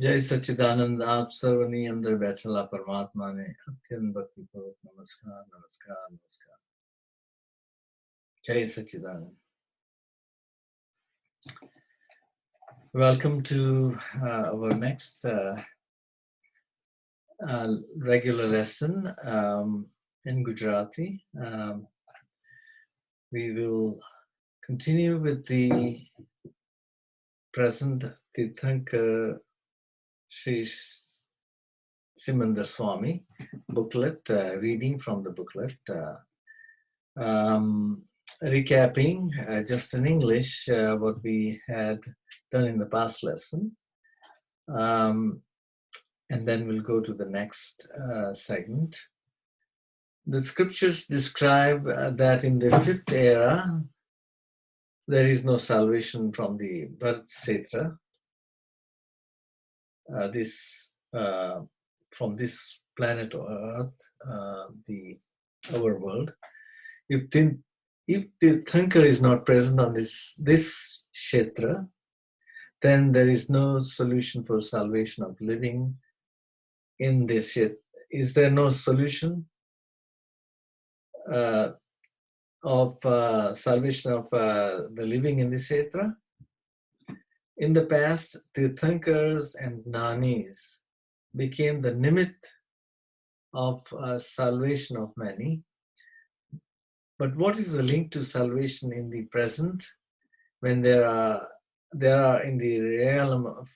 जय सच्चिदानंद। आप सर्वनी अंदर बैठला परमात्मा ने अत्यंत भक्तिपूर्वक नमस्कार नमस्कार नमस्कार। जय सच्चिदानंद। Welcome to our next regular lesson in Gujarati. We will continue with the present TIRTHANKAR SHREE SIMANDHAR SWAMI booklet, reading from the booklet. Recapping just in English what we had done in the past lesson. And then we'll go to the next segment. The scriptures describe that in the fifth era, there is no salvation from the birth kshetra. From this planet Earth, our world. If the Tirthankar is not present on this kshetra, then there is no solution for salvation of living in this kshetra. Is there no solution of salvation of the living in this kshetra? In the past, Tirthankars and Gnanis became the nimit of salvation of many. But what is the link to salvation in the present when they are in the realm of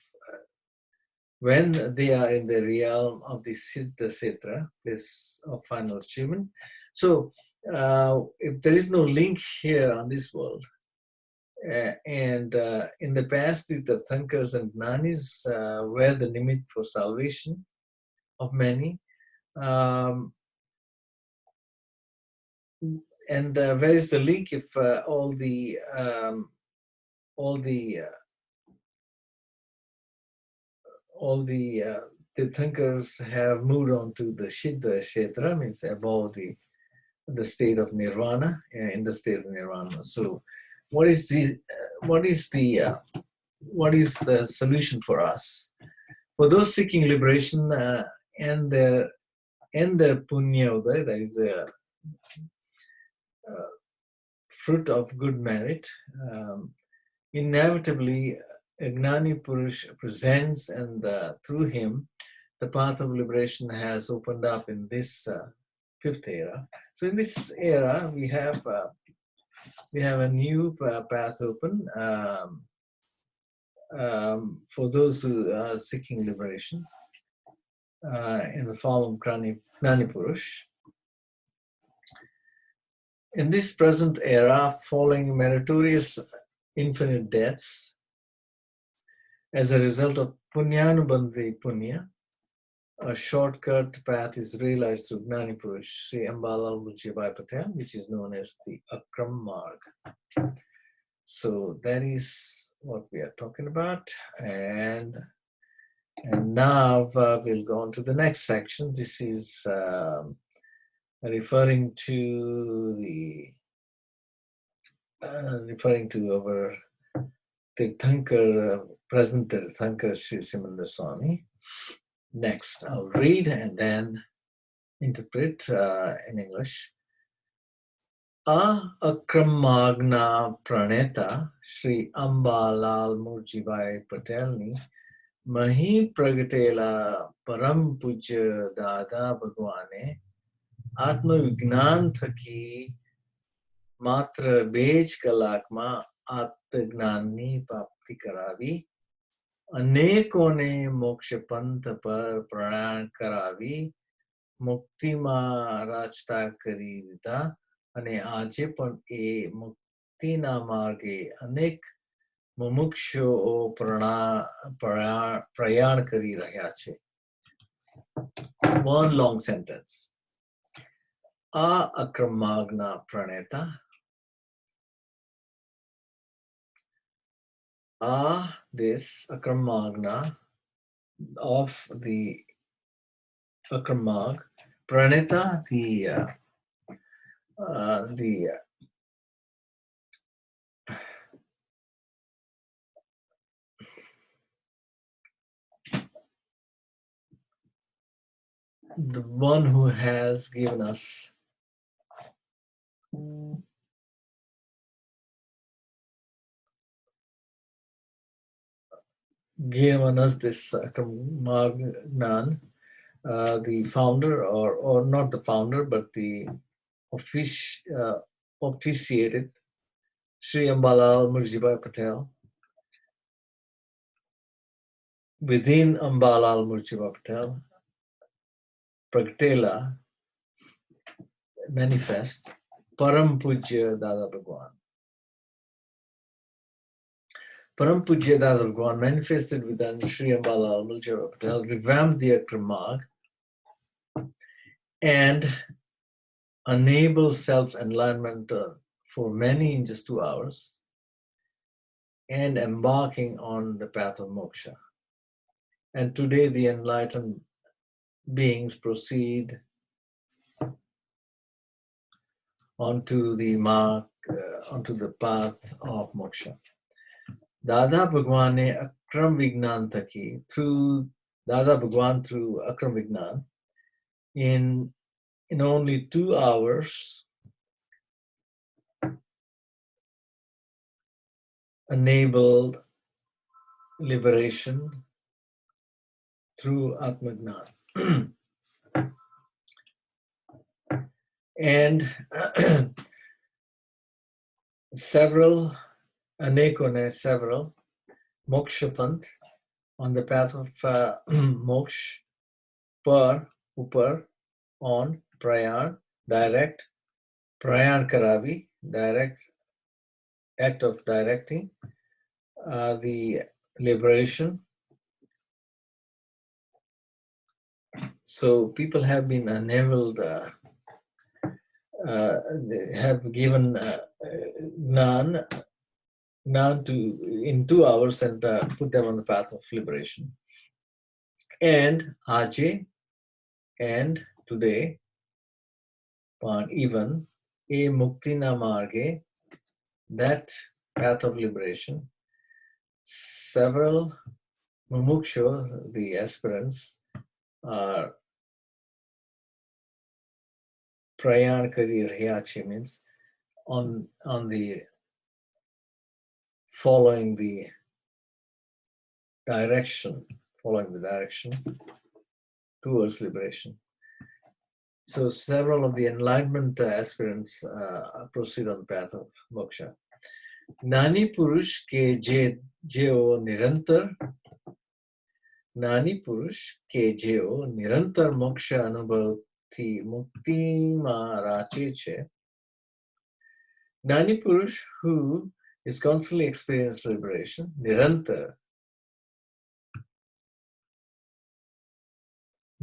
the Siddha Kshetra, place of final achievement? So, if there is no link here on this world, and in the past, the Tirthankars and Gnanis were the limit for salvation of many. And where is the link if all the Tirthankars have moved on to the Siddha Kshetra, means above the state of Nirvana, in the state of Nirvana. So, what is the solution for us? For those seeking liberation and their punya udaya, that is a fruit of good merit, inevitably a Gnani Purush presents, and through him the path of liberation has opened up in this fifth era. So in this era we have a new path open for those who are seeking liberation in the form of Gnani Purush. In this present era, following meritorious infinite deaths as a result of punyanubandhi punya, a shortcut path is realized through Gnani Purush, Sri Ambalal Mujibhai Patel, which is known as the Akram Marg. So that is what we are talking about. And now we'll go on to the next section. This is referring to our Tirthankar, present Tirthankar Sri Simandhar Swami. Next, I'll read and then interpret in English. Akramagna Praneta Sri Ambalal Murjibhai Patelni Mahi Pragatela Param Puja Dada Bhagwane Atma Vignan Thaki Matra Bej Kalakma Atmagnani Papti Karavi अनेकों ने मोक्ष पंथ पर प्रयाण करावी मुक्तिમાં રાજતા કરી દીધા અને આજે પણ એ મુક્તિના માર્ગે અનેક મુમુક્ષુઓ પ્રયાણ કરી રહ્યા છે. One long sentence. અક્રમાગ્ના પ્રણેતા, this Akramagna of the Akramag, Praneta, the one who has given us this Magnan, the founder, or not the founder, but the officiated Sri Ambalal Murjibai Patel. Within Ambalal Murjibai Patel, Pragtela manifest Param Pujya Dada Bhagwan. Param Pujya Dada Bhagwan manifested within Sri Ambalal Murjibai Patel, revamped the Akramag, and enable self-enlightenment for many in just 2 hours, and embarking on the path of moksha. And today the enlightened beings proceed onto the onto the path of moksha. Dada Bhagwan ne Akram Vignan Taki, through Dada Bhagwan, through Akram Vignan, in only 2 hours, enabled liberation through Atmagnan. And several moksha panth on the path of moksha, upar, on, prayan, direct, prayan karavi, direct, act of directing, the liberation. So people have been enabled, have given Gnan in 2 hours, and put them on the path of liberation. And Aje, and today, even a Muktina Marge, that path of liberation, several mumukshu, the aspirants, are prayan kari rahache, means on the following the direction towards liberation. So several of the enlightenment aspirants proceed on the path of moksha. Nani Purush ke jeo nirantar, Nani Purush ke jeo nirantar moksha anubhav thi mukti ma rache che. Nani Purush, who is constantly experiencing liberation, nirantar.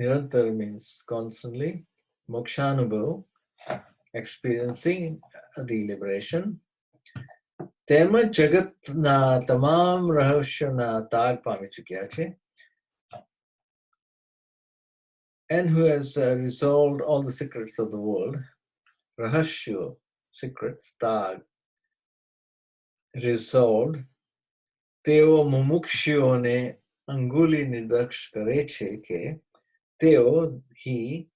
Nirantar means constantly. Mokshanubhav, experiencing the liberation. Tema jagat na tamam rahasya na tag pami chukya che. And who has resolved all the secrets of the world. Rahasya, secrets, tag, resolved. Teo mumukshyo ne anguli nidaksh kare che ke. Teo, he,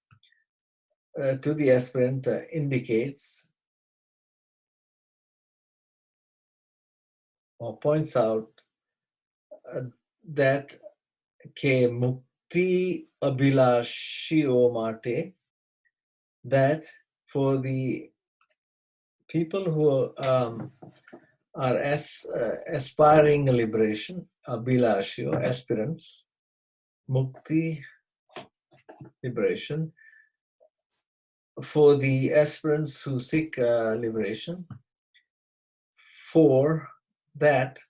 to the aspirant indicates or points out that ke mukti abhilashio mate, that for the people who are aspiring liberation, abhilashio, aspirants, mukti, liberation, for the aspirants who seek liberation, for that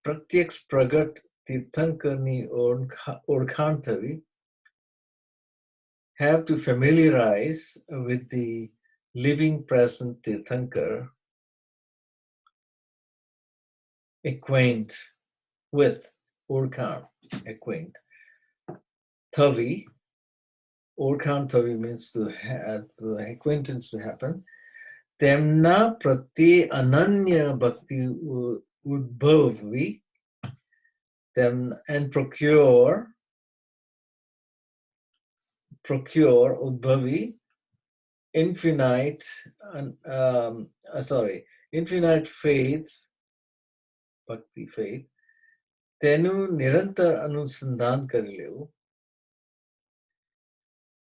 pratyaks pragat tirthankar ni orkhantavi, have to familiarize with the living present Tirthankar, acquaint with, Orkhan, acquaint. Thavi, Orkhan Thavi means to have the acquaintance to happen. Temna prati ananya bhakti udbhavvi, them and procure procure Udbhavi infinite, infinite faith, bhakti faith, tenu nirantar anusandhan kari levu,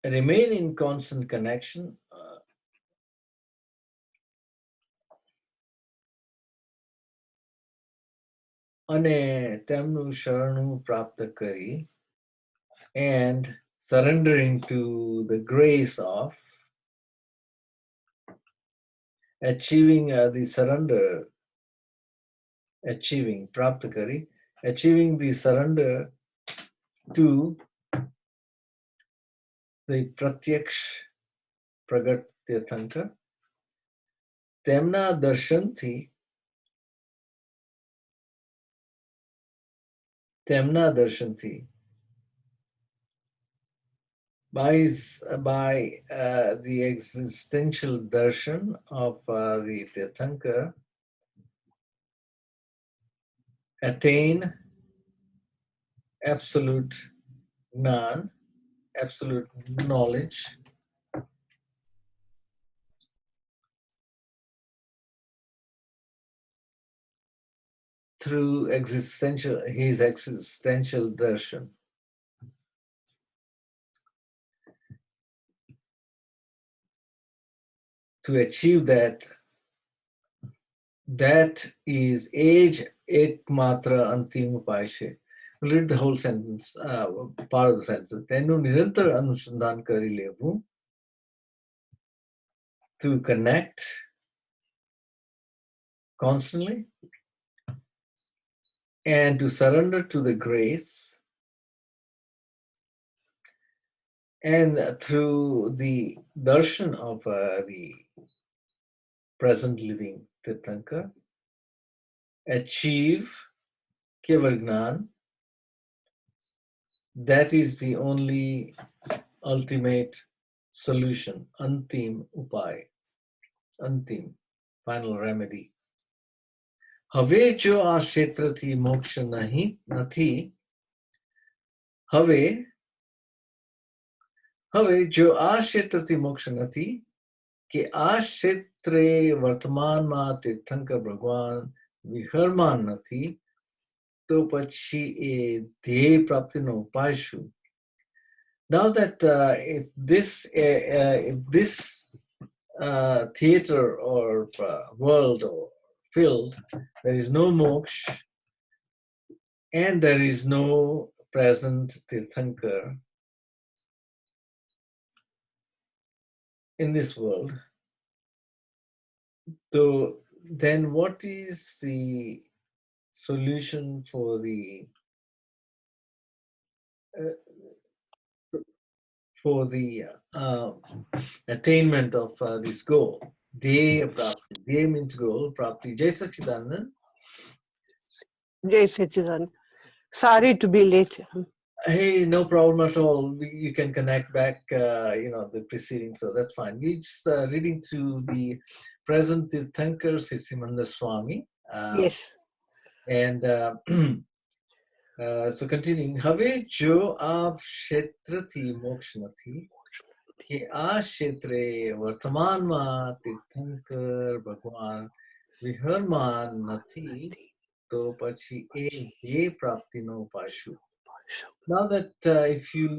remain in constant connection, અને તેમનું શરણું પ્રાપ્ત કરી, and surrendering to the grace of achieving the surrender, achieving prapta kari, achieving the surrender to the pratyaksh pragat tirthankar, તેમના દર્શનથી by the existential darshan of the Tirthankar, attain absolute gnan, absolute knowledge, through his existential darshan. To achieve that is age ekmatra antim upay. We'll read the whole sentence, part of the sentence. Tenu nirantar anusandhan kari levu, to connect constantly and to surrender to the grace, and through the darshan of the present living Tirthankar, achieve Kevalgnan. That is the only ultimate solution, antim upay, antim, final remedy. Have jo આ ક્ષેત્રથી મોક્ષ નથી, હવે જો આ ક્ષેત્રથી મોક્ષ નથી, કે આ ક્ષેત્રે વર્તમાનમાં તીર્થંકર ભગવાન વિહરમાન નથી, તો પછી એ ધ્યેય પ્રાપ્તિનો ઉપાય શું? Now that if this theater or world or field, there is no moksha and there is no present Tirthankar in this world, so then what is the solution for the attainment of this goal? Dhyeya prapti. Dhyeya means goal. Prapti. Jai Sachidanand. Jai Sachidanand. Sorry to be late. Hey, no problem at all. You can connect back, the preceding, so that's fine. We're just reading through the present Tirthankar Simandhar Swami. Yes. And so continuing, have jo aap kshetra thi moksha nathi, ke આ ક્ષેત્રે વર્તમાનમાં તીર્થંકર ભગવાન વિહરમાન નથી, તો પછી એ ધ્યેય પ્રાપ્તિનો ઉપાય શું? Now that if you,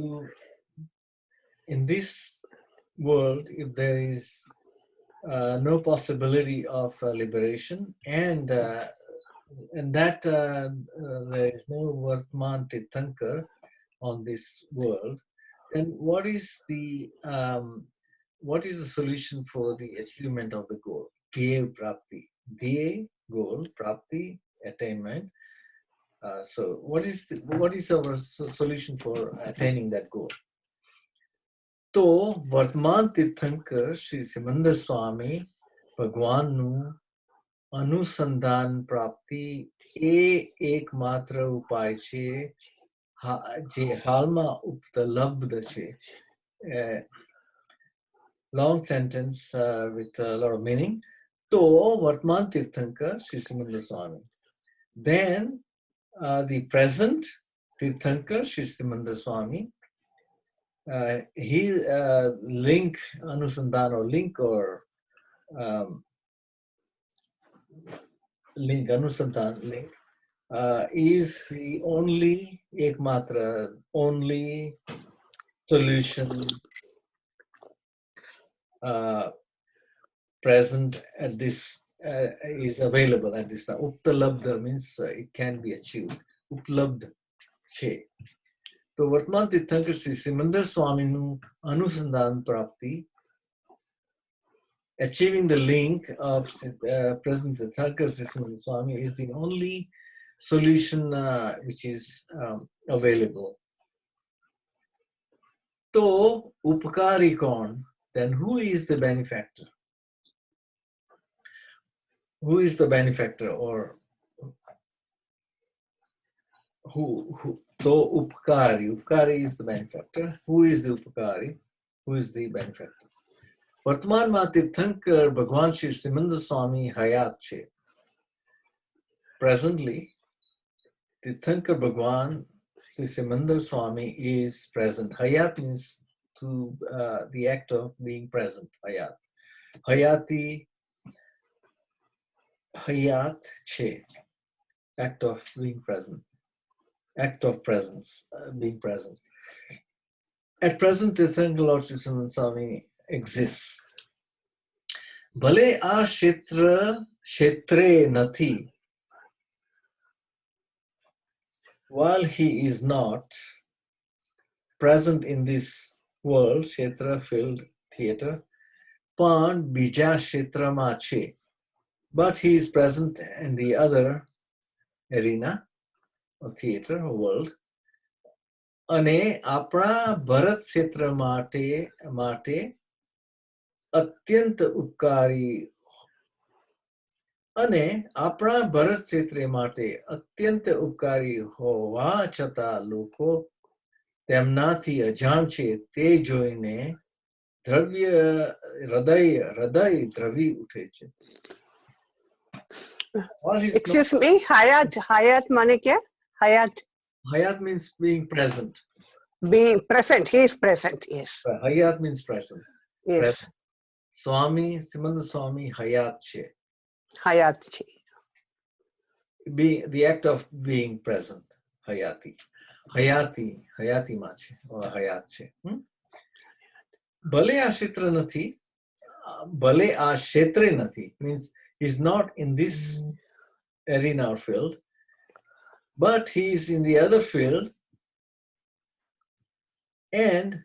in this world, if there is no possibility of liberation, and that there is no Vartman Tirthankar on this world, then what is the solution for the achievement of the goal? Dhyeya prapti. Dhyeya, goal, prapti, attainment. So what is our solution for attaining that goal? तो वर्तमान तीर्थंकर श्री सिमंदर स्वामी भगवान नु अनुसंधान प्राप्ति એ એકમાત્ર ઉપાય છે જે હાલમાં ઉપલબ્ધ છે. Long sentence with a lot of meaning. તો વર્તમાન તીર્થંકર Shri Simandhar Swami. Then the present Tirthankar Shri Simandhar Swami he link anusandhan or link or link anusandhan link is the only ekmatra, only solution present at this is available at this time. Uptalabdha means it can be achieved. Uplabdh che. तो वर्तमान तीर्थंकर श्री सिमंदर स्वामी अनुसंधान प्राप्ति, achieving the link of present Tirthankar Sri Simandhar Swami is the only solution which is available. तो उपकारी कौन? Then who is the benefactor? Who is the benefactor, or who? So upkari is the benefactor. Who is the upkari? Who is the benefactor? वर्तमान में तीर्थंकर भगवान श्री सिमंदर स्वामी हयात छे. Presently, Tirthankar Bhagwan Sri Simandhar Swami is present. Hayat means to the act of being present. Hayat. Hayati, Hayat che. Act of being present. Act of presence, being present. At present, Tirthankar Lord Sri Simandhar Swami exists. Bhale a kshetre nathi. While he is not present in this world, kshetra, field, theater, pan bija kshetra mache, but he is present in the other arena or theater or world. Ane apna bharat kshetra mate atyant upkari. અને આપણા ભરત ક્ષેત્રે માટે અત્યંત ઉપકારી હોવા છતાં લોકો તેમનાથી અજાણ છે તે જોઈને હૃદય દ્રવી ઉઠે છે. Excuse me, Hayat mane kya? Hayat means being present. Being present, he is present, yes. Hayat means present. Yes. Present. Swami, Simandhar Swami Hayat che. Hayat che. The act of being present. Hayati mache or Hayat che. Bhale a kshetra nathi. Bhale a kshetre nathi means he's not in this arena or field, but he is in the other field, and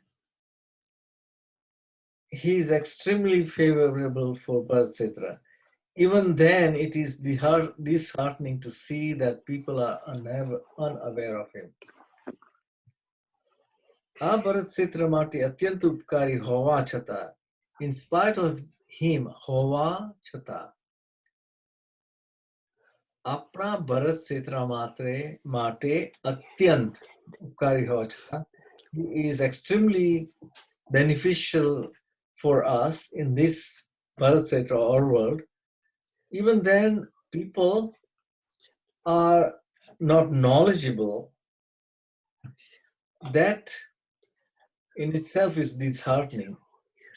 he is extremely favorable for Bharat Kshetra. Even then, it is disheartening to see that people are unaware of him. આ ભરત ક્ષેત્ર માટે અત્યંત ઉપકારી હોવા છતાં, in spite of him હોવા છતાં, આપણા ભરત ક્ષેત્ર માટે અત્યંત ઉપકારી હોવા છતાં, he is extremely beneficial for us in this Bharat Kshetra or world. Even then, people are not knowledgeable. That in itself is disheartening.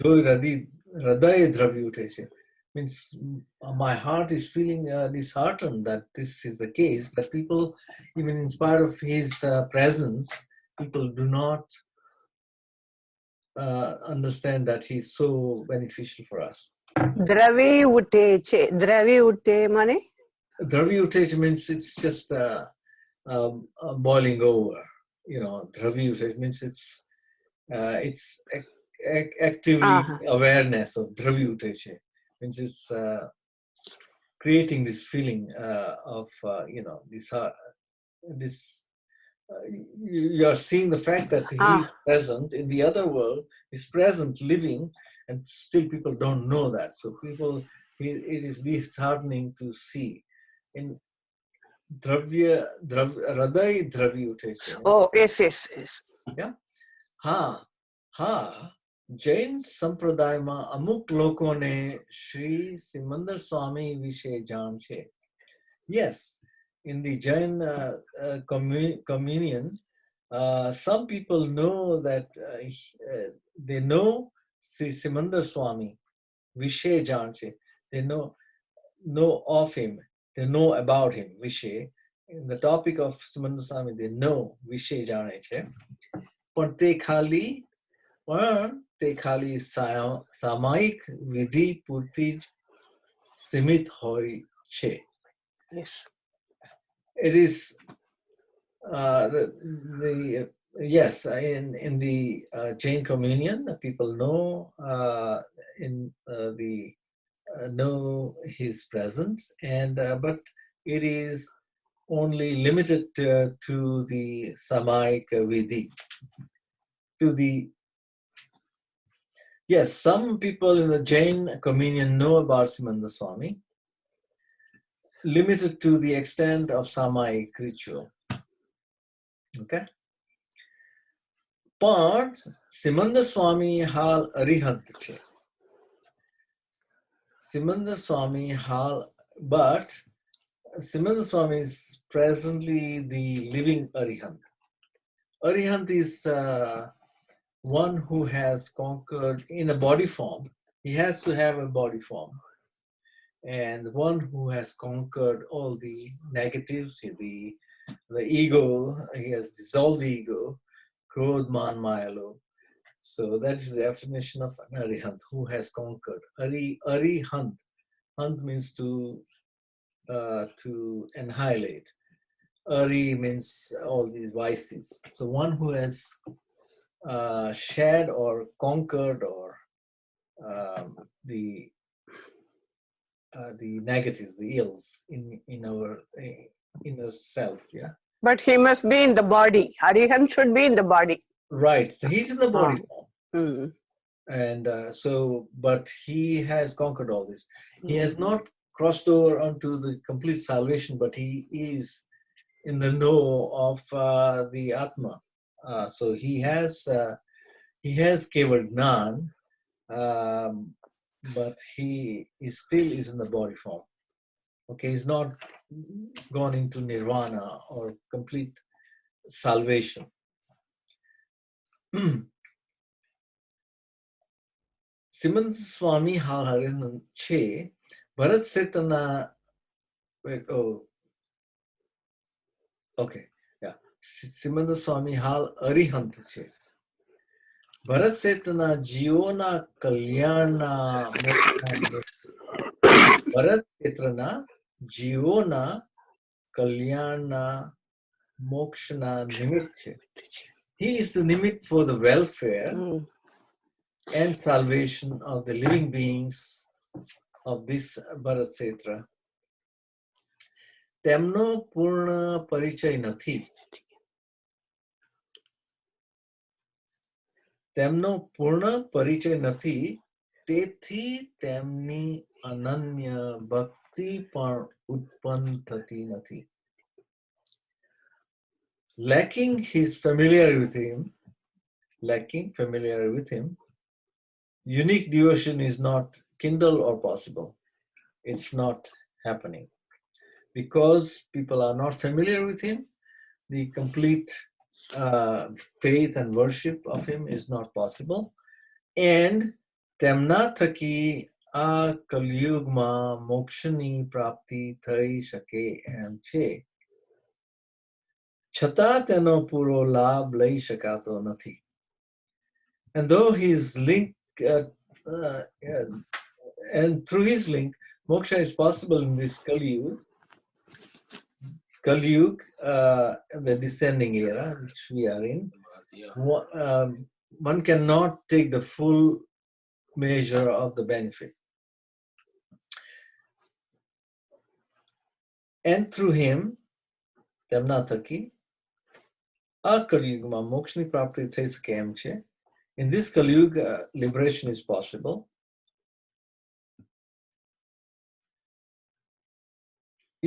Hriday દ્રવી ઉઠે છે. Means my heart is feeling disheartened that this is the case, that people, even in spite of his presence, people do not understand that he's so beneficial for us. Dravi utte mane? Dravi utte means it's just boiling over. You know, dravi utte means it's actively awareness of dravi utte means it's creating this feeling of you know, this you are seeing the fact that he is present in the other world, is present living, and still people don't know that. So it is disheartening to see. In hriday દ્રવી ઉઠે છે. Oh, yes. Yeah. Jain સંપ્રદાયમાં અમુક લોકોને શ્રી સિમંદર સ્વામી વિશે જાણ છે. Yes, in the Jain communion, Some people know that they know Sri Simandhar Swami, Vishay Janche. They know of him. They know about him, Vishay. In the topic of Simandhar Swami, they know Vishay Janche. પણ તે ખાલી સામાયિક વિધિ પૂરતી જ સીમિત હોય છે. Yes. It is yes, in the Jain communion, people know know his presence, and but it is only limited to the Samaik Vidhi. Yes, some people in the Jain communion know about Simandhar Swami, limited to the extent of Samaik ritual. Okay? But Simandhar Swami hal arihant છે. Simandhar Swami hal, but Simandhar Swami is presently the living arihant. Arihant is one who has conquered in a body form. He has to have a body form. And one who has conquered all the negatives, the ego, he has dissolved the ego, Krodh, Man, Maya, Lobh. So that is the definition of an arihant, who has conquered. Arihant. Hunt means to annihilate. Ari means all these vices. So one who has shed or conquered or the negatives, the ills in our inner self. Yeah. But he must be in the body. Arihant should be in the body. Right. So he's in the body form. Hmm. And but he has conquered all this. He has not crossed over onto the complete salvation, but he is in the know of the Atma. So he has Keval Gnan, but he still is in the body form. Okay, he's not gone into nirvana or complete salvation. Simandhar Swami hal arihant છે. ભરત શેઠના okay, yeah. Simandhar Swami hal arihant છે. ભરત શેઠના જીવોના કલ્યાણના ભરત ક્ષેત્રના જીવોના કલ્યાણના મોક્ષના નિમિત્ત છે. He is the nimit for the welfare and salvation of the living beings of this Bharat Kshetra. તેમનો પૂર્ણ પરિચય નથી. તેમનો પૂર્ણ પરિચય નથી, તેથી તેમની અનન્ય ભક્તિ પણ ઉત્પન્ન થતી નથી. Lacking familiarity with him, unique devotion is not kindled or possible. It's not happening. Because people are not familiar with him, the complete faith and worship of him is not possible. And તેમના થકી આ કલયુગમાં મોક્ષની પ્રાપ્તિ થઈ શકે એમ છે. છતાં તેનો પૂરો લાભ લઈ શકાતો નથી. And though his link, and through his link, moksha is possible in this Kali-yuga, the descending era which we are in, one cannot take the full measure of the benefit. And through him, તેમના થકી આ કલિયુગમાં મોક્ષની પ્રાપ્તિ થઈ શકે એમ છે. In this Kali-yuga, liberation is possible.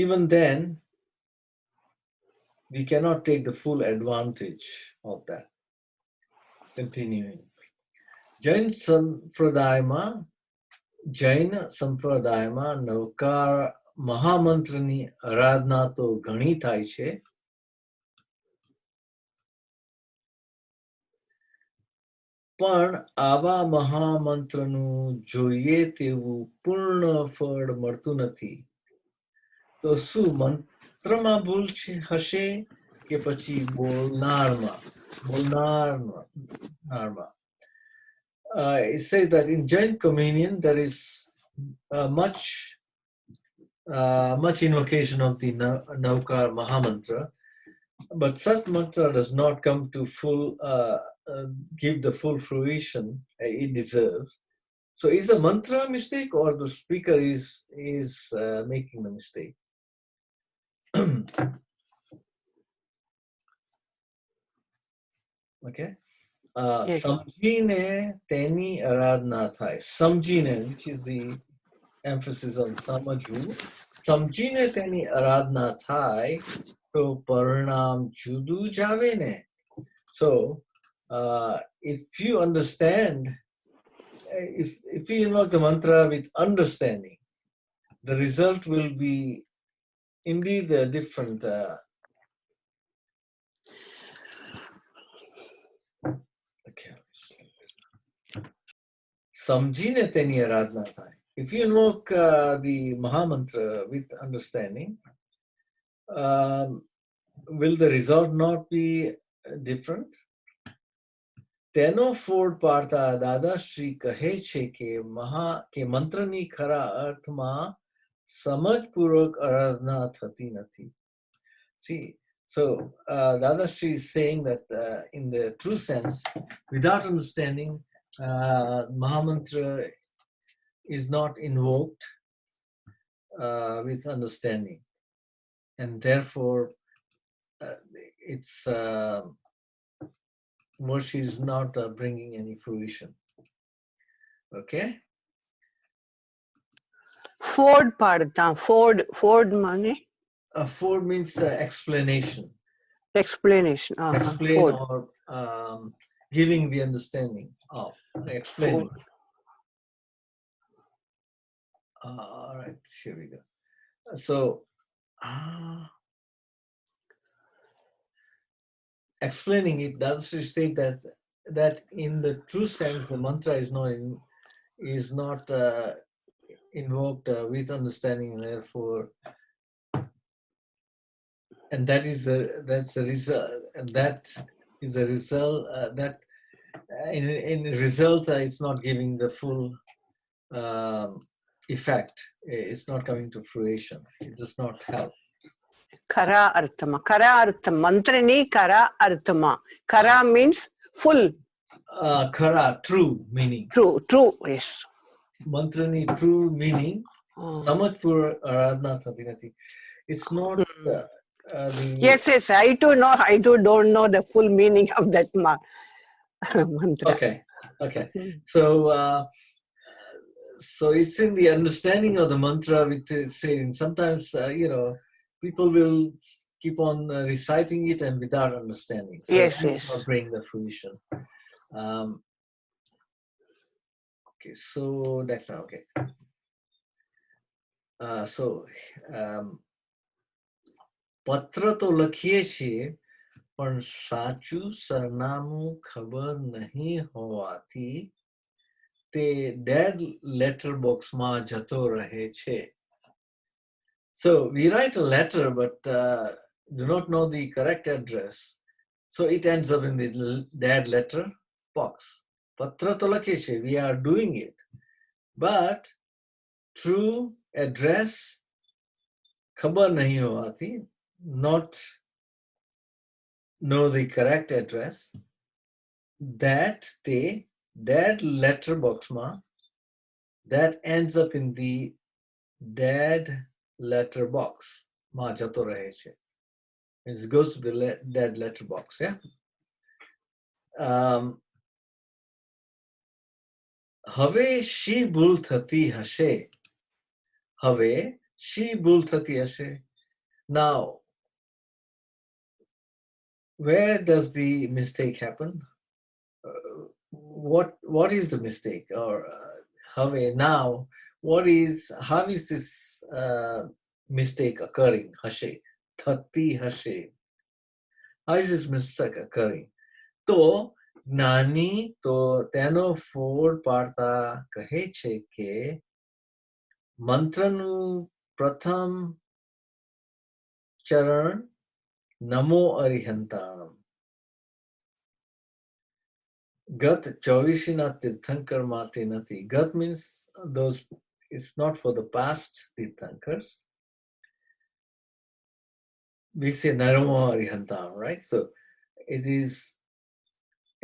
Even then, we cannot take the full advantage of that. Continuing. Jain Sampradayama નવકાર મહામંત્રની આરાધના તો ઘણી થાય છે, પણ આવા મહામંત્રનું જોઈએ તેવું પૂર્ણ ફળ મળતું નથી. તો શું મંત્રમાં ભૂલ હશે કે પછી બોલનારમાં? It says that in Jain communion there is much invocation of the Navkar Mahamantra, but such mantra does not come to give the full fruition it deserves. So is the mantra a mistake or the speaker is making the mistake? Okay. Yes. Samjine teni aradhna thai. Samjine, which is the emphasis on samajhu. Samjine teni aradhna thai to parinam judu jave ne. So if you understand, if you invoke the mantra with understanding, the result will be indeed different. Okay. Samjine teni aradhna thai. If you invoke the Mahamantra with understanding, will the result not be different? Teno Ford Partha Dada Shri kahe che ke mantrani khara arthma samajpurvak aradhna thati nathi. See, so Dada Shri is saying that in the true sense, without understanding, Mahamantra is not invoked with understanding, and therefore its worship is not bringing any fruition. Okay. Ford Partha. Ford money. Ford means explanation. Explanation. Explain Ford. or giving the understanding of explaining. All right, here we go. So explaining it, that's to state that in the true sense, the mantra is not invoked with understanding, and therefore, and that's a result. That is a result that in result it's not giving the full effect. It's not coming to fruition. It does not help. Kara arthama. Kara artham. Mantrani kara arthama. Kara means full. Kara, true meaning. True, yes. Mantrani, true meaning. Samajpur aradhna thati. It's not the. Yes. I too don't know the full meaning of that mantra. Okay. So it's in the understanding of the mantra with saying. Sometimes people will keep on reciting it and without understanding. So Yes. not bring the fruition. Okay, so that's okay. પત્ર તો લખીએ છીએ પણ સાચું સરનામું ખબર નહીં હોવાથી તે ડેડ લેટર બોક્સમાં જતો રહે છે. So we write a letter but do not know the correct address. So it ends up in the dead letter box. Patra to lakhe che, we are doing it. But true address khabar nahi howati, not know the correct address, that the dead letter box ma, that ends up in the dead letter box ma jato rahe che. It goes to the dead letter box. Yeah. હવે શી ભૂલ થતી હશે. હવે શી ભૂલ થતી હશે. Now, where does the mistake happen? What is the mistake? Or હવે now, how is this mistake occurring? હશે, થતી હશે. How is this mistake occurring? So જ્ઞાની તો તેનો ફોડ પાડતા કહે છે કે મંત્રનું પ્રથમ ચરણ નમો અરિહંતાણમ. ગત ચોવીસીના તીર્થંકર માટે નથી. ગત means those, it's not for the past તીર્થંકers. We say namo arihantam, right? So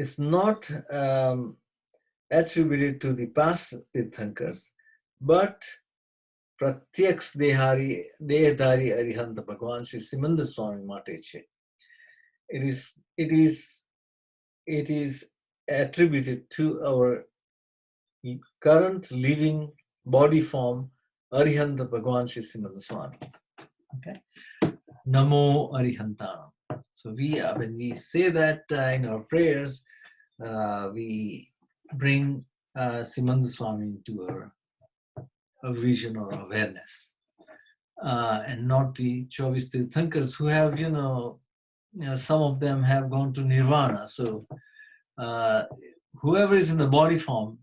it's not attributed to the past તીર્થંકers, but પ્રત્યક્ષ દેહધારી અરિહંત ભગવાન શ્રી સિમંદર સ્વામી માટે છે. It is attributed to our current living body form, Arihanta Bhagwan Shri Simandhar Swami. Okay, Namo Arihantanam. So when we say that in our prayers, we bring Simandhar Swami into a vision or awareness, and not the Chovis Tirthankars who have, some of them have gone to Nirvana. So whoever is in the body form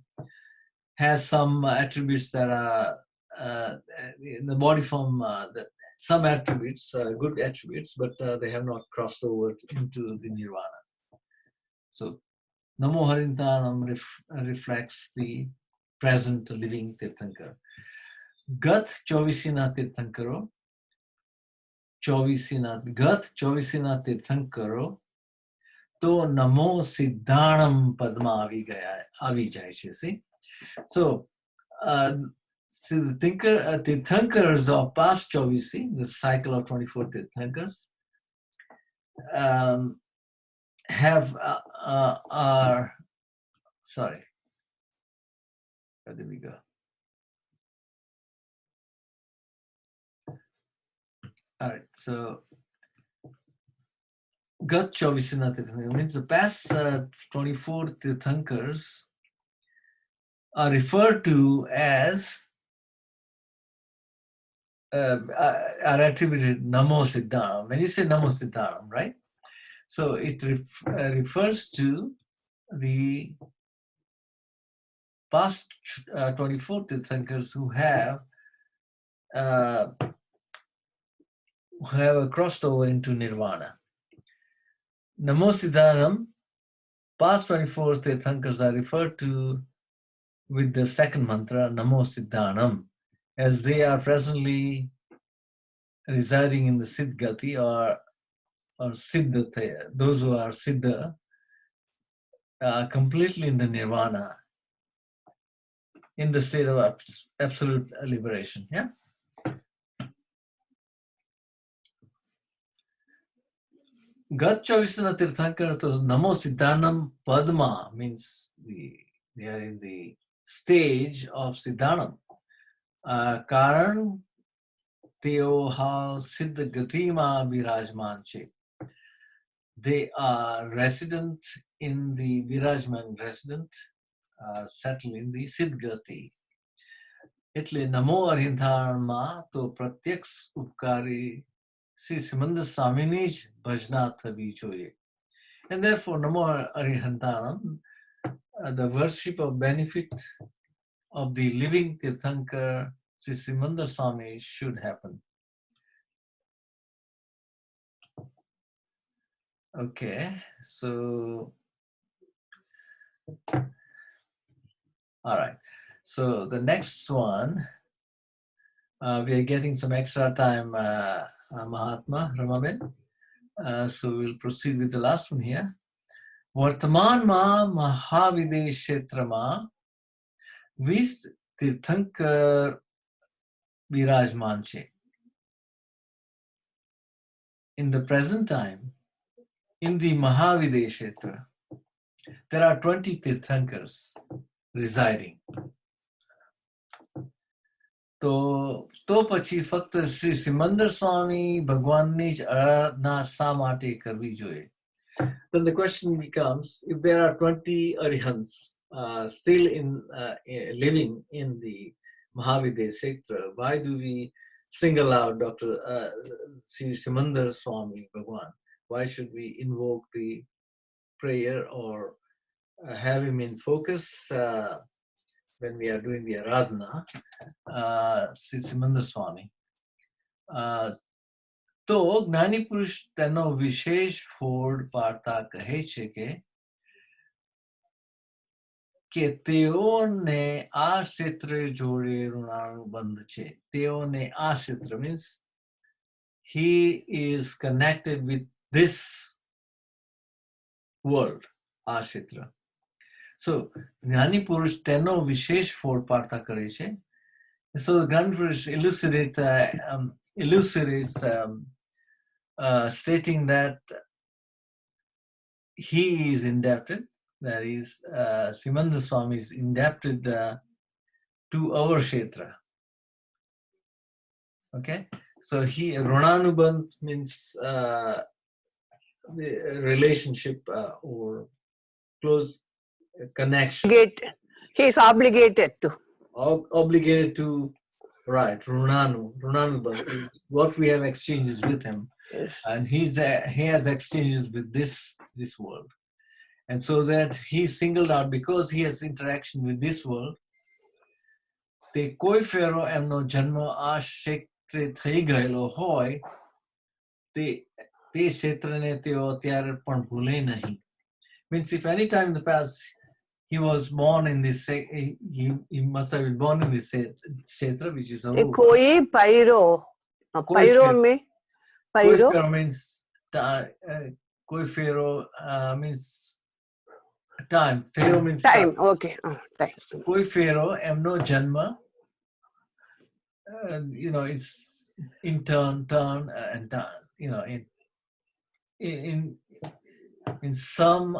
has some attributes that are in the body form, some attributes, good attributes, but they have not crossed over into the Nirvana. So Namo Harintanam reflects the present living Tirthankar. Gat Chovisina Tirthankaro, Gat Chovisina Tirthankaro, to Namo Siddhanam Padma avi jai છે. See? So the Tirthankars of past Chovisi, the cycle of 24 Tirthankars, sorry, where did we go? All right, so Gat Chovisina Tirthankar means the past 24 Tirthankars are referred to as, are attributed Namo Siddhanam. When you say Namo Siddhanam, right? So it refers to the past 24 Tirthankars who have crossed over into Nirvana. Namo Siddhanam, past 24 Tirthankars are referred to with the second mantra, Namo Siddhanam, as they are presently residing in the Siddhgati or Siddha, those who are Siddha, completely in the Nirvana, in the state of absolute liberation. Yeah. Gat Chovisana Tirthankar to Namo Siddhanam Padma means they are in the stage of Siddhanam. Karan Teo ha Siddha Gatima Virajman che. They are resident in the Virajman resident, settled in the Siddhgati. એટલે નમો અરિહંતાણમાં તો પ્રત્યક્ષ ઉપકારી શ્રી સિમંદર સ્વામીની જ ભજના થવી જોઈએ. And therefore, Namo Arihantanam, the worship of benefit of the living Tirthankar, Sri Simandhar Swami, should happen. Okay, so, all right. So the next one, we are getting some extra time, Mahatma, Ramaben. So we'll proceed with the last one here. Vartaman ma Mahavidesh Kshetrama vis Tirthankar Virajman che. In the present time, in the Mahavidesh Kshetra, there are 20 Tirthankars residing. તો પછી ફક્ત શ્રી સિમંદર સ્વામી ભગવાનની જ આરાધના શા માટે કરવી જોઈએ? Then the question becomes, if there are 20 arihants still living in the Mahavidya sector, why do we single out Dr. Sri Simandhar Swami Bhagwan? Why should we invoke the prayer or have him in focus when we are doing the Aradhana, Sri Simandhar Swami. તો જ્ઞાની પુરુષ તેનો વિશેષ ફોડ પાડતા કહે છે કે તેઓને આ ક્ષેત્ર જોડે ઋણાનુબંધ છે. તેઓને આ ક્ષેત્ર means he is connected with this world, આ ક્ષેત્ર. So જ્ઞાની પુરુષ તેનો વિશેષ ફોડ પાડતા કરે છે. So the Grand Purush elucidates stating that he is indebted, that is, Simandhar Swami is indebted to our Kshetra. Okay? So Runanubandh means the relationship or close connection. He is obligated to. Obligated to, right, Runanubandh, what we have exchanges with him. Yes. And he has exchanges with this world. And so that he's singled out because he has interaction with this world. Te koi fero emno janmo a kshetre thai gayelo hoy, te kshetrane teo tyare pan bhule nahi. Means if any time in the past he was born in this, he must have been born in this kshetra, which is a koi pairo. Pairo mein pairo means koi fero means time. Fero means time. Okay. Time. Koi fero emno janma. It's in turn and turn. In some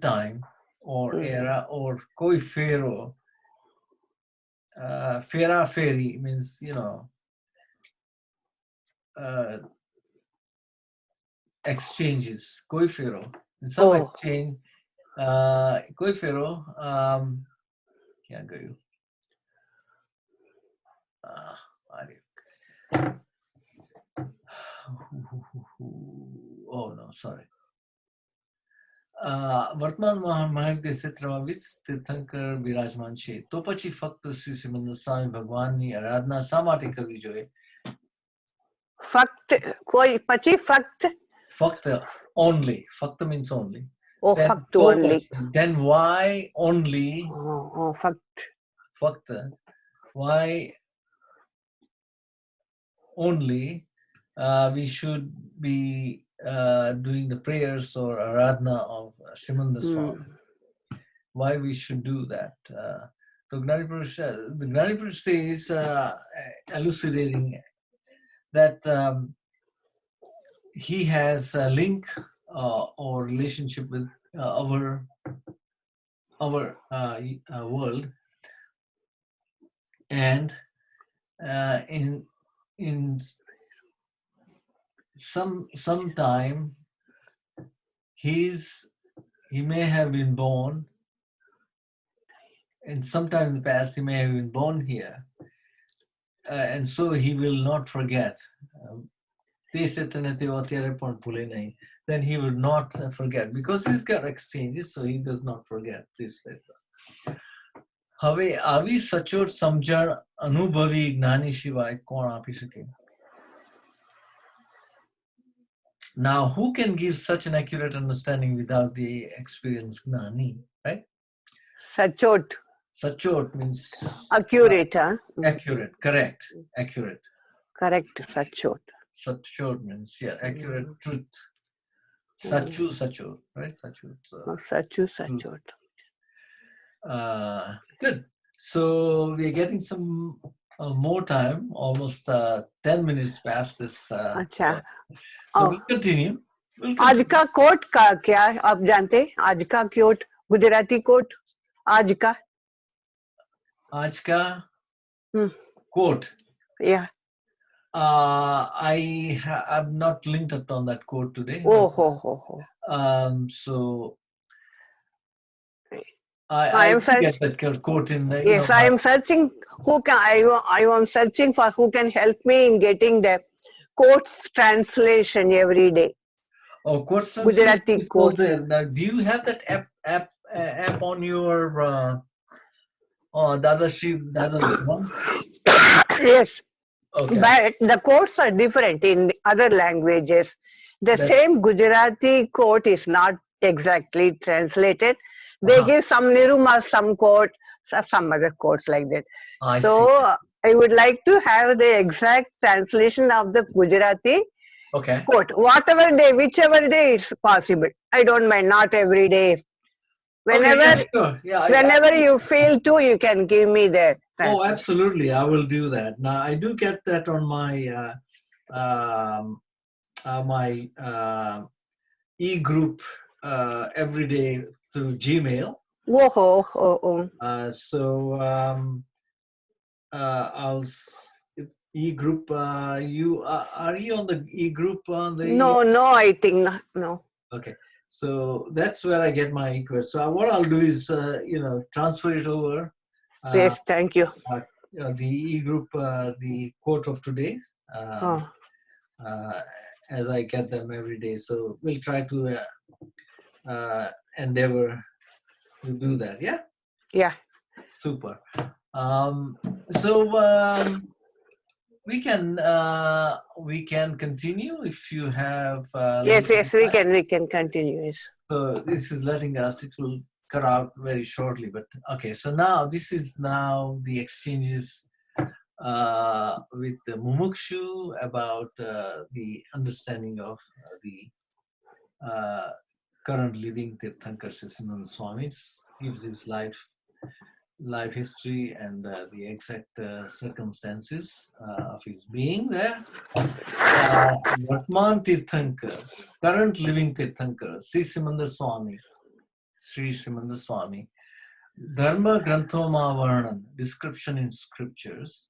time or era, or koi fero. Fera feri means exchanges. Koi fero. In some exchange, koi fero. Kya gayu? Oh no, sorry. વર્તમાન મહાયુગ ક્ષેત્રમાં 20 તીર્થંકર બિરાજમાન છે. તો પછી ફક્ત શ્રી સિમંદર સ્વામી ભગવાનની આરાધના શા માટે કરવી જોઈએ? ફક્ત only. Fakta means only. Oh, fact only. Then why only? Fact. Fakta. Why only we should be doing the prayers or aradhana of Simandhar Swami? Why we should do that? The Gnani Purush says, elucidating that he has a link or relationship with our world, and in some time he may have been born, and sometime in the past he may have been born here, and so he will not forget. Then he will not forget because he's got exchanges, so he does not forget this. હવે આવી સચોટ સમજણ અનુભવી જ્ઞાની સિવાય કોણ આપી શકે? Now, who can give such an accurate understanding without the experienced gnani, right? Sachot. Sachot means accurate, huh? Accurate, correct, accurate. Correct, sachot. Sachot means, yeah, accurate truth. Sachu, sachot, right? Sachot. Sachu, sachot. Good. So we're getting some more time, almost 10 minutes past this. So we'll continue. आज का coat का क्या आप जानते? आज का coat, Gujarati coat, आज का quote. Yeah. I have not linked up on that quote today. So I am get that quote in the, yes, I am searching. I am searching for who can help me in getting the quotes translation every day. Oh, course translation Gujarati is still quote. there. Now, do you have that app on your the other ones? Yes, Okay, but the quotes are different in other languages. The that same Gujarati quote is not exactly translated. They uh-huh. give some niruma, some quote, some other quotes like that. I see. So I would like to have the exact translation of the Gujarati Okay. quote. Whatever day, whichever day is possible. I don't mind, not every day. Okay. Yeah. Whenever Sure. Yeah. whenever you feel to, you can give me the Oh, translation. absolutely. I will do that. Now, I do get that on um, my e-group every day through Gmail. Oh, oh, oh, oh. So I'll e-group. You are you on the e-group on the? No, no, I think not. No. Okay, so that's where I get my e-course. So what I'll do is transfer it over. Uh, Yes, thank you. the e-group, the quote of today. Um, Oh, uh, as I get them every day. So we'll try to endeavor to do that. Yeah, yeah. super. Um, so we can continue if you have a little Yes, bit yes, of time. we can continue. Yes. So this is letting us. It will cut out very shortly, but okay. So now this is now the exchanges with the Mumukshu about the understanding of the current living Tirthankar Simananda Swami. Gives his life history and the exact circumstances of his being there. Vartman Tirthankar, current living Tirthankar, Sri Simandhar Swami, Dharma Granthoma Varnan, description in scriptures.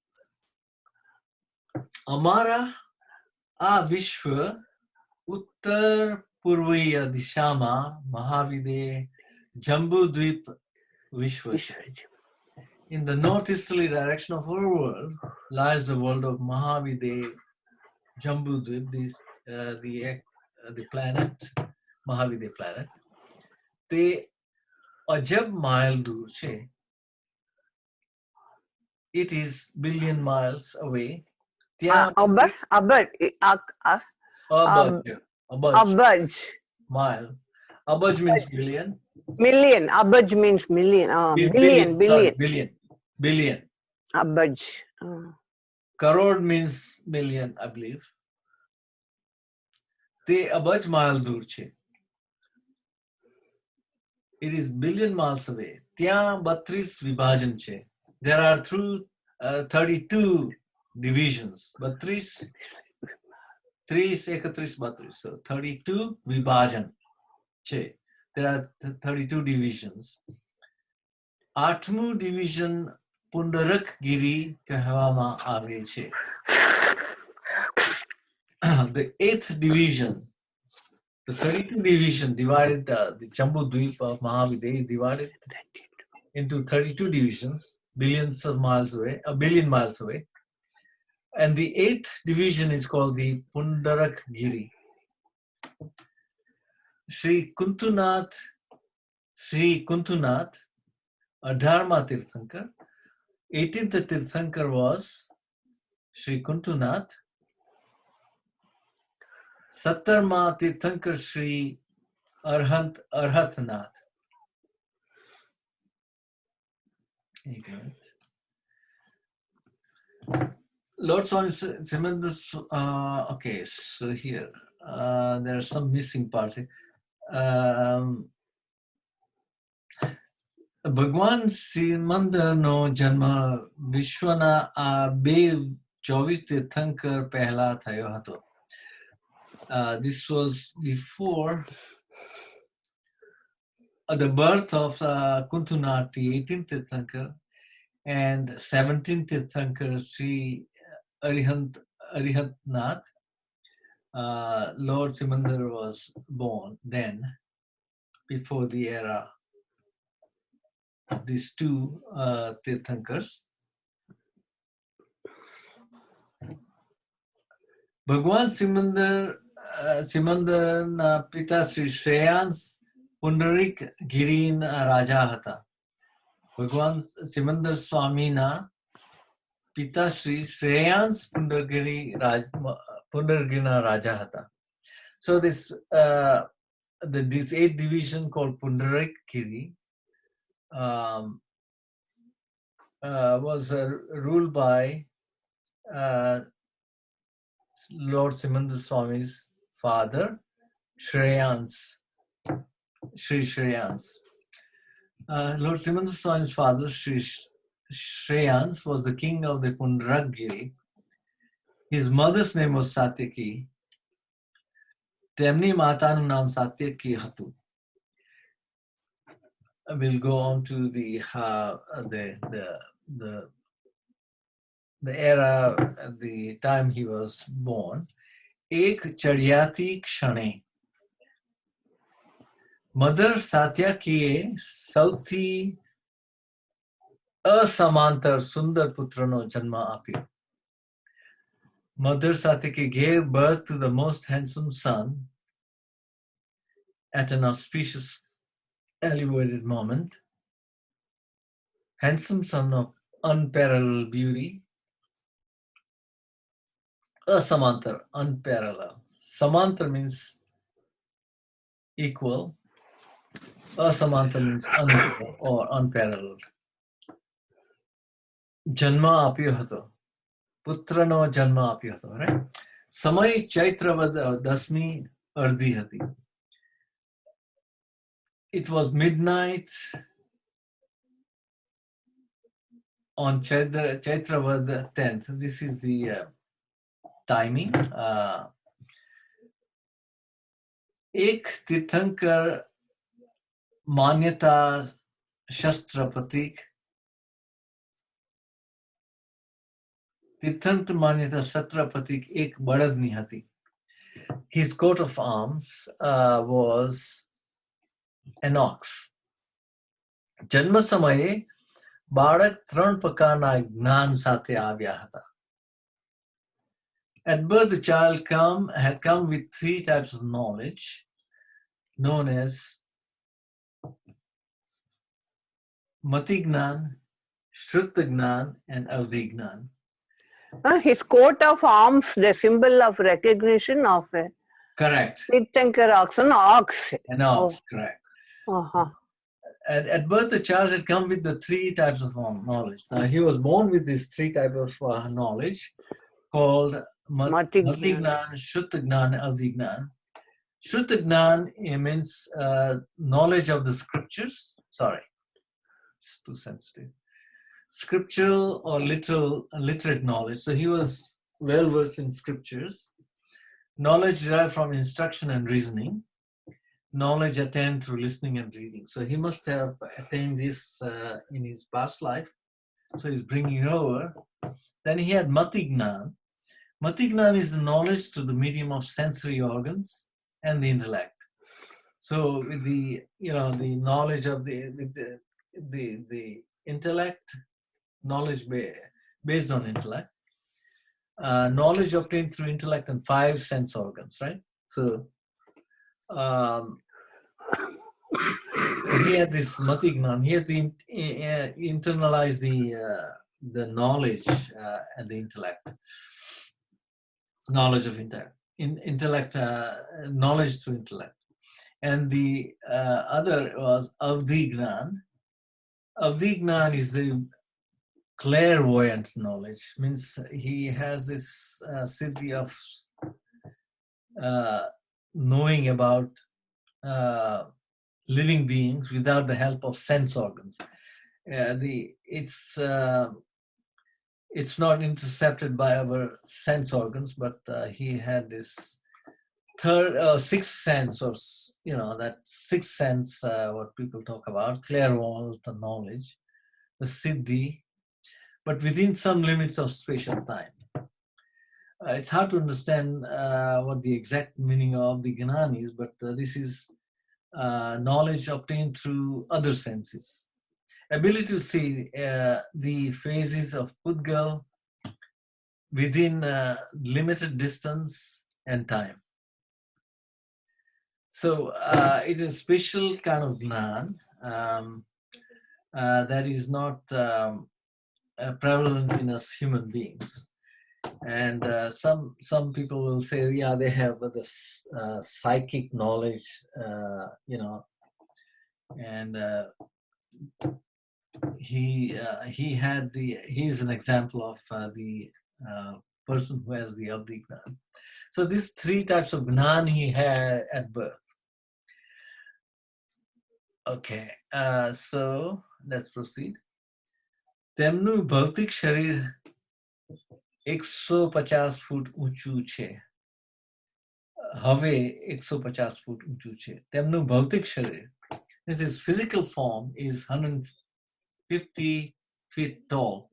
Amara a Vishwa Uttar Purviya Dishama Mahavide Jambudvip Vishwacha. In the northeasterly direction of our world lies the world of Mahavide Jambudvip, the planet, Mahavide planet. They ajab mile dur che. It is billion miles away. Tya Abar, abar, abaj, ab, abaj, abaj, mile. Abaj means billion. million. Abaj means million. Billion, Billion, sorry, billion. billion. Billion. Abaj. Crore means million, I believe. Te abaj mile dur che. It is billion miles away. Tya 32 vibhajan che. There are 32 divisions. 32, 3 31, 32. So 32 vibhajan che. There are 32 divisions. Atmu division Pundarak Giri Kahvama Ave che. The 8th division, the 32 division divided the Jambu Dweep of Mahavide divided into 32 divisions, billions of miles away, a billion miles away. And the 8th division is called the Pundarak Giri. Sri Kuntunath, a Dharma Tirthankar. 18th Tirthankar was Sri Kuntunath. Sattarma Tirthankar Sri Arhatnath. Lord Swami Simandhar, okay, so here there are some missing parts. Bhagwan Simandhar no Janma Vishwana Be 24 Tirthankar Pehla Thayo Hato. This was before the birth of Kuntunath, the 18th Tirthankar, and 17th Tirthankar Sri Arihatnath. Lord Simandhar was born then, before the era of these two Tirthankars. Bhagwan Simandhar સિમંદરના પિતા શ્રી શ્રેયાંશ પુંડરીક ગિરીન રાજા હતા. ભગવાન સિમંદર સ્વામીના પિતા શ્રી શ્રેયાંશ પુંડરગીરના રાજા હતા. So this eighth division called Pundarik Giri was ruled by Lord Simandhar Swami's father, Shreyans, Sri Shreyans. Lord Simandhar Swami's father, Sri Shreyans, was the king of the Pundaragiri. His mother's name was Satyaki. તેમની માતાનું નામ સાત્યકી હતું. We'll go on to the era, the time he was born. એક ચડિયાતી ક્ષણે mother સાત્યાકીએ સૌથી અસમાંતર સુંદર પુત્રનો જન્મ આપ્યો. Mother Satyaki gave birth to the most handsome son at an auspicious, elevated moment. Handsome son of unparalleled beauty. Asamantar, unparalleled. Samantar means equal. Asamantar means unequal or unparalleled. Janma apyo hato. પુત્રનો જન્મ આપ્યો હતો. સમય ચૈત્રવદ 10મી અડધી હતી. It was midnight on Chaitravada 10th. This is the timing. एक तीर्थंकर मान्यता शस्त्र प्रतीक तीर्थंकर मान्यता शस्त्र प्रतीक एक बड़दनी हती. His coat of arms was an ox. જન્મ સમયે બાળક 3 પ્રકારના જ્ઞાન સાથે આવ્યા હતા. At birth, the child had come with 3 types of knowledge known as Matignan, Shrutagnan, and Avdignan. His coat of arms, the symbol of recognition of a Correct. Tirthankar ox, an ox. An ox, correct. At birth, the child had come with the 3 types of knowledge. Now, he was born with these 3 types of knowledge called Matignan, Shrutagnan, and Avdignan. Shrutagnan means knowledge of the scriptures. Sorry, it's too sensitive. Scriptural or literate knowledge. So he was well versed in scriptures. Knowledge derived from instruction and reasoning. Knowledge attained through listening and reading. So he must have attained this in his past life. So he's bringing it over. Then he had Matignan. Matignan is the knowledge through the medium of sensory organs and the intellect. So with the knowledge of the intellect, knowledge based on intellect, knowledge obtained through intellect and 5 sense organs, right? So he had this Matignan. He has internalized the knowledge and the intellect. Knowledge of intellect, knowledge through intellect. And the other was Avdignan. Avdignan is the clairvoyant knowledge. Means he has this siddhi of knowing about living beings without the help of sense organs. It's not intercepted by our sense organs, but he had this sixth sense, or that sixth sense, what people talk about, clairvoyant knowledge, the siddhi, but within some limits of space and time. It's hard to understand what the exact meaning of the Gnan is, but this is knowledge obtained through other senses. Ability to see the phases of Mgggav within limited distance and time. So it is special kind of gnan that is not prevalent in us human beings. And some people will say, yeah, they have this psychic knowledge, and he's an example of the person who has the Avdi Gnan. So these three types of Gnan he had at birth. Okay, so let's proceed. તેમનું ભૌતિક શરીર 150 ફૂટ ઊંચું છે. હવે 150 ફૂટ ઊંચું છે. તેમનું ભૌતિક શરીર, this is physical form, is 150 feet tall.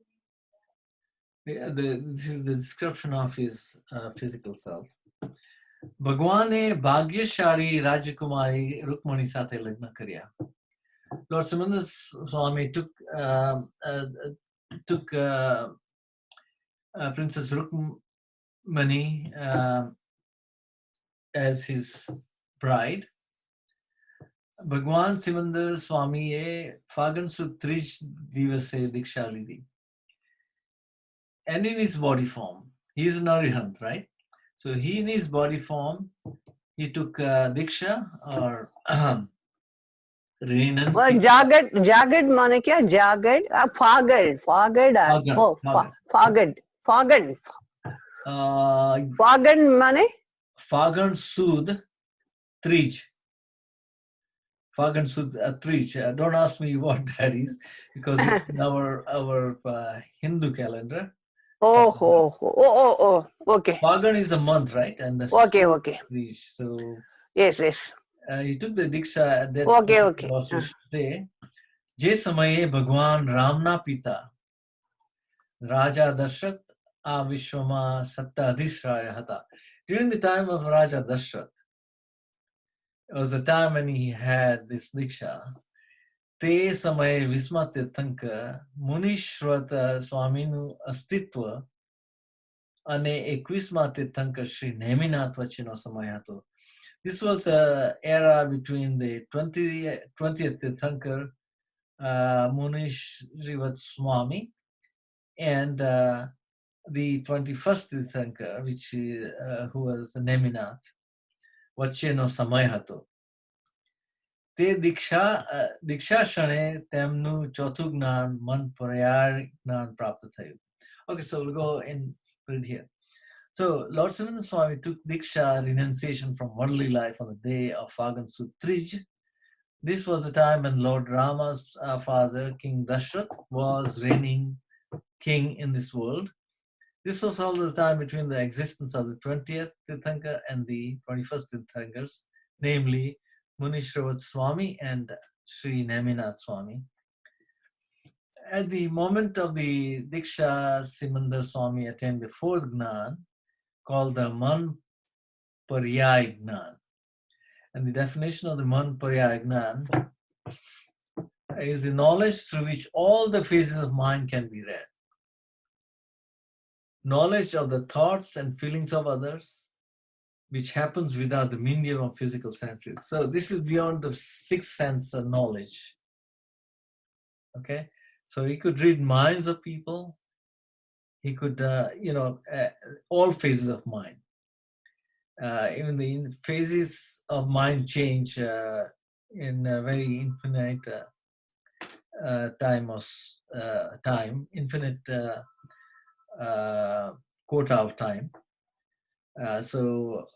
This is the description of his physical self. ભગવાને ભાગ્યશાળી રાજકુમારી રુકમણી સાથે લગ્ન કર્યા. Lord Simandhar Swami took Princess Rukmani as his bride. Bhagwan Simandhar Swami e Fagan Sud Trij Divase Diksha Lidhi. And in his body form, he is an Arihant, right? So he in his body form, he took Diksha or renunciation. Well, Jagad माने क्या? Jagad? Fagad. Fagad माने? Fagan Sud Trij. Fagan Sud Trij. Don't ask me what that is, because it's in our Hindu calendar. Oh, okay. Fagan is the month, right? And the Okay. Trij. So Yes. he took the Diksha at that Okay. જે સમયે ભગવાન રામના પિતા રાજા દશરથ આ વિશ્વમાં સત્તાધીશ હતા. During the time of Raja Dashrath, it was the time when he had this Diksha. તે સમયે વિસ્મા તીર્થંકર મુનિશ્વત સ્વામીનું અસ્તિત્વ અને 21મા તીર્થંકર શ્રી નેમિનાથ વચ્ચેનો સમય હતો. This was an era between the 20th Tirthankar, Munishrivat Swami, and the 21st Tirthankar, who was the Neminath, Vacheno Samayato. Te Diksha Shane Temnu Chotugnan Man Parayar Gnan Prapta Thayu. Okay, so we'll go and put it here. So Lord Simandhar Swami took Diksha renunciation from worldly life on the day of Fagan Sud Trij. This was the time when Lord Rama's father, King Dashrath, was reigning king in this world. This was all the time between the existence of the 20th Tirthankar and the 21st Tirthankars, namely Munishravat Swami and Sri Neminath Swami. At the moment of the Diksha, Simandhar Swami attained the fourth Gnan, called the Man Paryay Gnan. And the definition of the Man Paryay Gnan is the knowledge through which all the phases of mind can be read. Knowledge of the thoughts and feelings of others, which happens without the medium of physical senses. So this is beyond the sixth sense of knowledge. Okay? So he could read minds of people. He could, all phases of mind. Even the phases of mind change in a very infinite infinite quota of time. So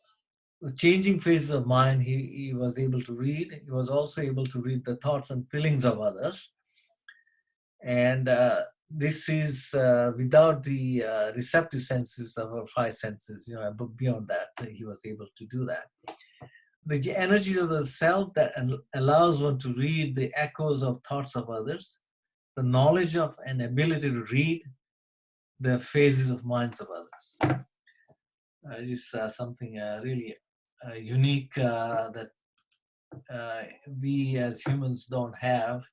the changing phases of mind, he was able to read. He was also able to read the thoughts and feelings of others. And this is without the receptive senses of our five senses, but beyond that, he was able to do that. The energy of the self that allows one to read the echoes of thoughts of others, the knowledge of and ability to read the phases of minds of others. Is something really unique that we as humans don't have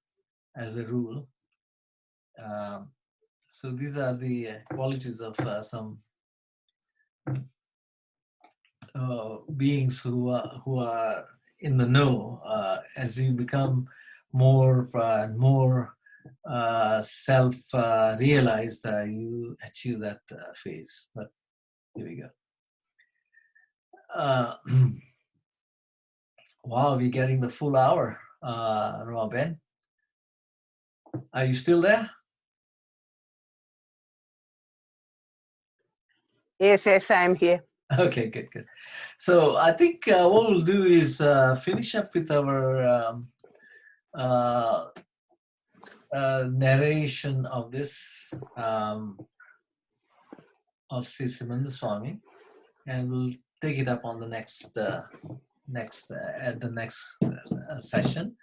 as a rule. So these are the qualities of some beings who are in the know. As you become more and more self-realized, you achieve that phase. But here we go. Wow, we're getting the full hour, Robin. Are you still there? Yes, yes, I'm here. Okay, good, good. So I think what we'll do is finish up with our narration of this of Sri Simandhar Swami, and we'll take it up on the next session.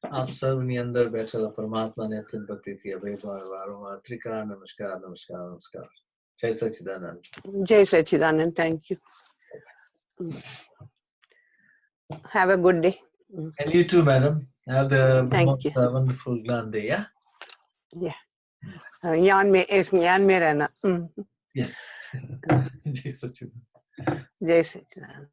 आप सबनी अंदर बैठेला परमात्मा ने अत्यंत भक्ति थी अभय वारंवार त्रिकार नमस्कार नमस्कार नमस्कार जय सच्चिदानंद Jai Sachidanand, thank you. Have a good day. and you too, madam. Have the Thank most you. wonderful grand day. Yeah. Yeah. Yan mein rehna. Yes. Jai Sachidanand. Jai Sachidanand.